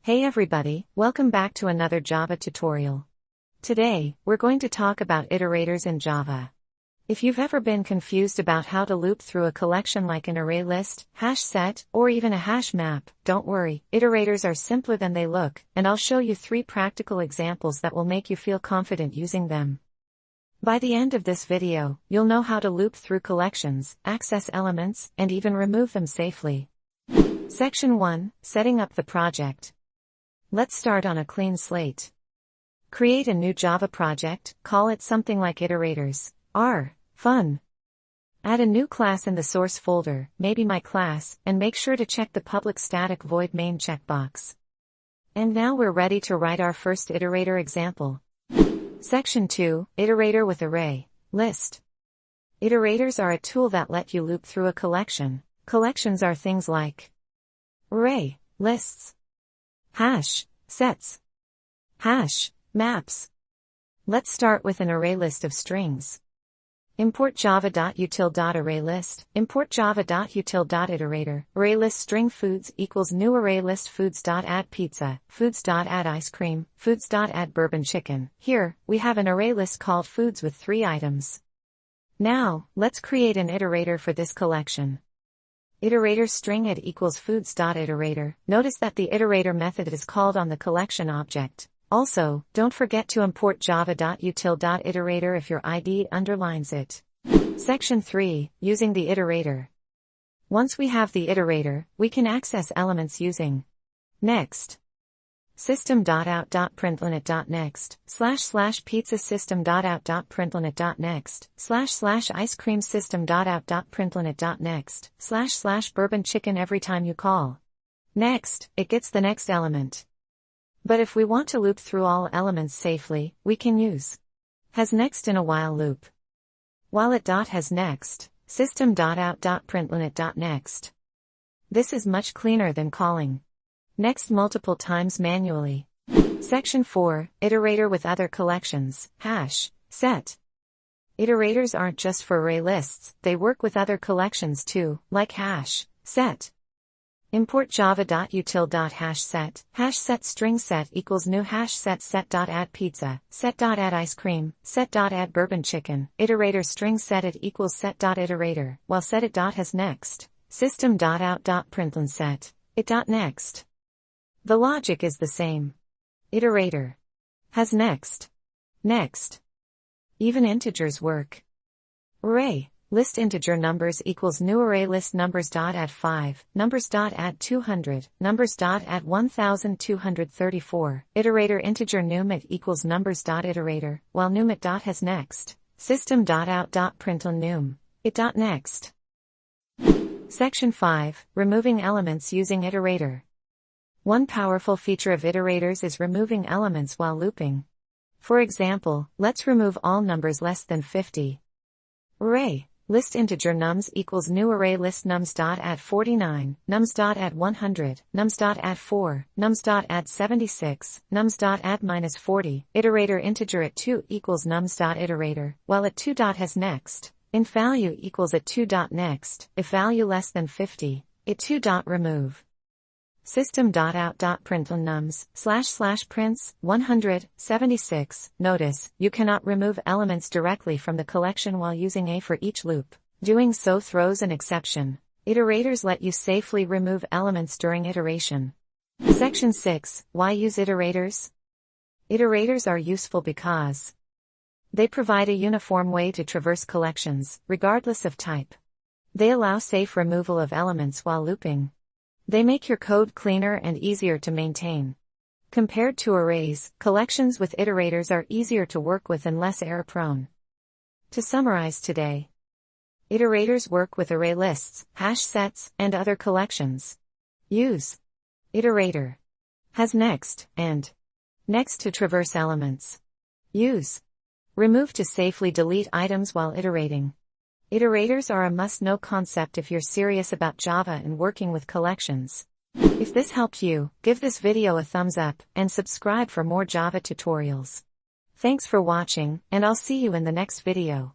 Hey everybody, welcome back to another Java tutorial. Today, we're going to talk about iterators in Java. If you've ever been confused about how to loop through a collection like an array list, hash set, or even a hash map, don't worry, iterators are simpler than they look, and I'll show you 3 practical examples that will make you feel confident using them. By the end of this video, you'll know how to loop through collections, access elements, and even remove them safely. Section 1, Setting up the project. Let's start on a clean slate. Create a new Java project, call it something like Iterators. Fun. Add a new class in the source folder, maybe my class, and make sure to check the public static void main checkbox. And now we're ready to write our first iterator example. Section 2, Iterator with array, list. Iterators are a tool that let you loop through a collection. Collections are things like array, lists, hash, sets, hash, maps. Let's start with an array list of strings. Import java.util.ArrayList, import java.util.iterator, ArrayList string foods equals new ArrayList foods.add pizza, foods.add ice cream, foods.add bourbon chicken. Here, we have an array list called foods with 3 items. Now, let's create an iterator for this collection. Iterator string id equals foods.iterator. Notice that the iterator method is called on the collection object. Also, don't forget to import java.util.iterator if your ID underlines it. Section 3, Using the iterator. Once we have the iterator, we can access elements using next. System.out.println //pizza system.out.println // ice cream system.out.println / bourbon chicken. Every time you call next, it gets the next element. But if we want to loop through all elements safely, we can use hasNext in a while loop. While it .hasNext, system.out.println. This is much cleaner than calling next multiple times manually. Section 4, Iterator with other collections, hash, set. Iterators aren't just for array lists, they work with other collections too, like hash, set. Import java.util.hashSet, hashSet string set equals new hashSet set.add pizza, set.add ice cream, set.add bourbon chicken, iterator string set it equals set.iterator, while set it .hasNext, system.out.println set, it.next. The logic is the same. Iterator. hasNext. Next. Even integers work. Array. List integer numbers equals new array list numbers.add 5, numbers.add 200, numbers.add 1234. Iterator integer numit equals numbers.iterator, while numit.hasNext. System.out.println num. It.next. Section 5, Removing elements using iterator. One powerful feature of iterators is removing elements while looping. For example, let's remove all numbers less than 50. Array. List integer nums equals new array list nums.add 49, nums.add 100, nums.add 4, nums.add 76, nums.add -40. Iterator integer at 2 equals nums.iterator, while at 2.hasNext. Int value equals at 2.next, if value less than 50, it 2.remove. System.out.println nums, / prints, 100, 76. Notice, you cannot remove elements directly from the collection while using a for each loop. Doing so throws an exception. Iterators let you safely remove elements during iteration. Section 6, Why use iterators? Iterators are useful because they provide a uniform way to traverse collections, regardless of type. They allow safe removal of elements while looping. They make your code cleaner and easier to maintain. Compared to arrays, collections with iterators are easier to work with and less error-prone. To summarize today, iterators work with array lists, hash sets, and other collections. Use iterator, hasNext, and next to traverse elements. Use remove to safely delete items while iterating. Iterators are a must-know concept if you're serious about Java and working with collections. If this helped you, give this video a thumbs up, and subscribe for more Java tutorials. Thanks for watching, and I'll see you in the next video.